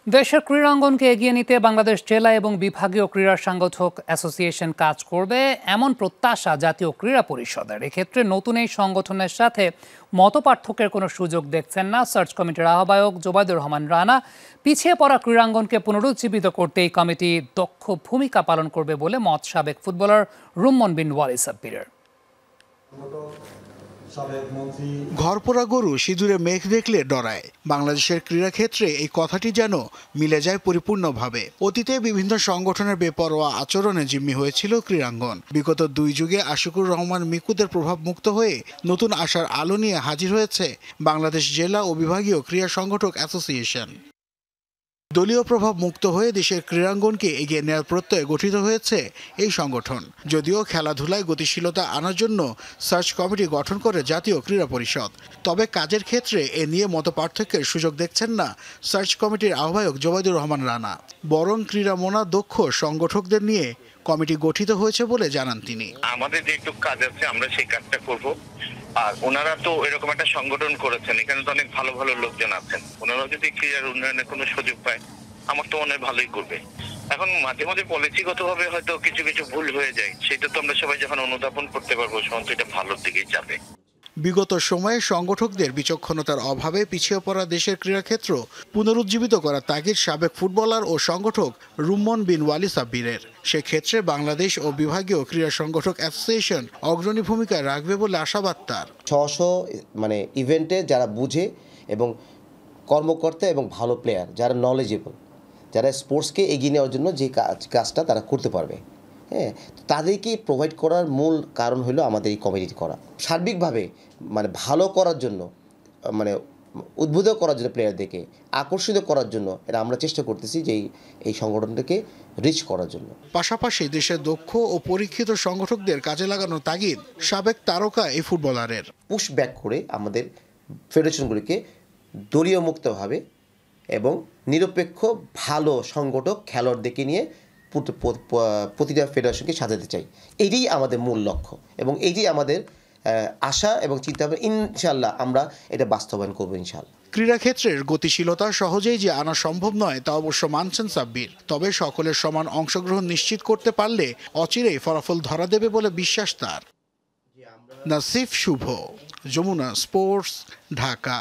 দেশের ক্রীড়াঙ্গনকে এগিয়ে নিতে বাংলাদেশ জেলা এবং বিভাগীয় ক্রীড়া সংগঠক অ্যাসোসিয়েশন কাজ করবে এমন প্রত্যাশা জাতীয় ক্রীড়া পরিষদের। এক্ষেত্রে নতুন এই সংগঠনের সাথে মতপার্থক্যের কোনো সুযোগ দেখছেন না সার্চ কমিটির আহ্বায়ক জোবায়দুর রহমান রানা। পিছিয়ে পড়া ক্রীড়াঙ্গনকে পুনরুজ্জীবিত করতে এই কমিটি দক্ষ ভূমিকা পালন করবে বলে মত সাবেক ফুটবলার রুম্মন বিন ওয়ালি সাব্বিরের। ঘরপোড়া গরু সিঁদুরে মেঘ দেখলে ডরায়, বাংলাদেশের ক্রীড়া ক্ষেত্রে এই কথাটি যেন মিলে যায় পরিপূর্ণভাবে। অতীতে বিভিন্ন সংগঠনের বেপরোয়া আচরণে জিম্মি হয়েছিল ক্রীড়াঙ্গন। বিগত 2 যুগে আশিকুর রহমান মিকুদের প্রভাব মুক্ত হয়ে নতুন আশার আলো নিয়ে হাজির হয়েছে বাংলাদেশ জেলা ও বিভাগীয় ক্রীড়া সংগঠক অ্যাসোসিয়েশন। দলীয় প্রভাব মুক্ত হয়ে দেশের ক্রীড়াঙ্গনকে এগিয়ে নেওয়ার প্রত্যয়ে গঠিত হয়েছে এই সংগঠন। যদিও খেলাধুলায় গতিশীলতা আনার জন্য সার্চ কমিটি গঠন করে জাতীয় ক্রীড়া পরিষদ, তবে কাজের ক্ষেত্রে এ নিয়ে মতপার্থক্যের সুযোগ দেখছেন না সার্চ কমিটির আহ্বায়ক জোবায়দুর রহমান রানা। বরং ক্রীড়ামনা দক্ষ সংগঠকদের নিয়ে কমিটি গঠিত হয়েছে বলে জানান তিনি। আমাদের যে একটু কাজ আছে আমরা সেই কাজটা করব। আর ওনারা তো এরকম একটা সংগঠন করেছেন, এখানে তো অনেক ভালো ভালো লোকজন আছেন। ওনারা যদি ক্রীড়ার উন্নয়নের কোনো সুযোগ পায় আমার তো মনে হয় ভালোই করবে। এখন মাঝে মাঝে পলিসিগতভাবে হয়তো কিছু কিছু ভুল হয়ে যায়, সেটা তো আমরা সবাই যখন অনুধাবন করতে পারবো তখন তো এটা ভালোর দিকেই যাবে। বিগত সময়ে সংগঠকদের বিচক্ষণতার অভাবে পিছিয়ে পড়া দেশের ক্রীড়াক্ষেত্র পুনরুজ্জীবিত করার তাগিদ সাবেক ফুটবলার ও সংগঠক রুম্মন বিন ওয়ালি সাব্বিরের। সেক্ষেত্রে বাংলাদেশ ও বিভাগীয় ক্রীড়া সংগঠক অ্যাসোসিয়েশন অগ্রণী ভূমিকা রাখবে বলে আশাবাদ তার। 600 ইভেন্টে যারা বুঝে এবং কর্মকর্তা এবং ভালো প্লেয়ার যারা নলেজেবল, যারা স্পোর্টসকে এগিয়ে নেওয়ার জন্য যে কাজটা তারা করতে পারবে, হ্যাঁ, তাদেরকে প্রোভাইড করার মূল কারণ হলো আমাদের এই কমিটি করা। সার্বিকভাবে ভালো করার জন্য, উদ্বুদ্ধ করার জন্য, প্লেয়ারদেরকে আকর্ষিত করার জন্য এটা আমরা চেষ্টা করতেছি যে এই সংগঠনটাকে রিচ করার জন্য। পাশাপাশি দেশের দক্ষ ও পরীক্ষিত সংগঠকদের কাজে লাগানোর তাগিদ সাবেক তারকা এই ফুটবলারের। পুশ ব্যাক করে আমাদের ফেডারেশনগুলিকে দলীয় মুক্তভাবে এবং নিরপেক্ষ ভালো সংগঠক খেলোয়াড়দেরকে নিয়ে প্রতিটা ফেডারেশনকে সাজাতে চাই। এটাই আমাদের মূল লক্ষ্য এবং এটাই আমাদের আশা এবং চিন্তা ভাবনা। ইনশাআল্লাহ আমরা এটা বাস্তবায়ন করবো ইনশাআল্লাহ। ক্রীড়াক্ষেত্রের গতিশীলতা সহজেই যে আনা সম্ভব নয় তা অবশ্য মানছেন সাব্বির। তবে সকলের সমান অংশগ্রহণ নিশ্চিত করতে পারলে অচিরেই ফলাফল ধরা দেবে বলে বিশ্বাস তার। নাসিফ শুভ, যমুনা স্পোর্টস, ঢাকা।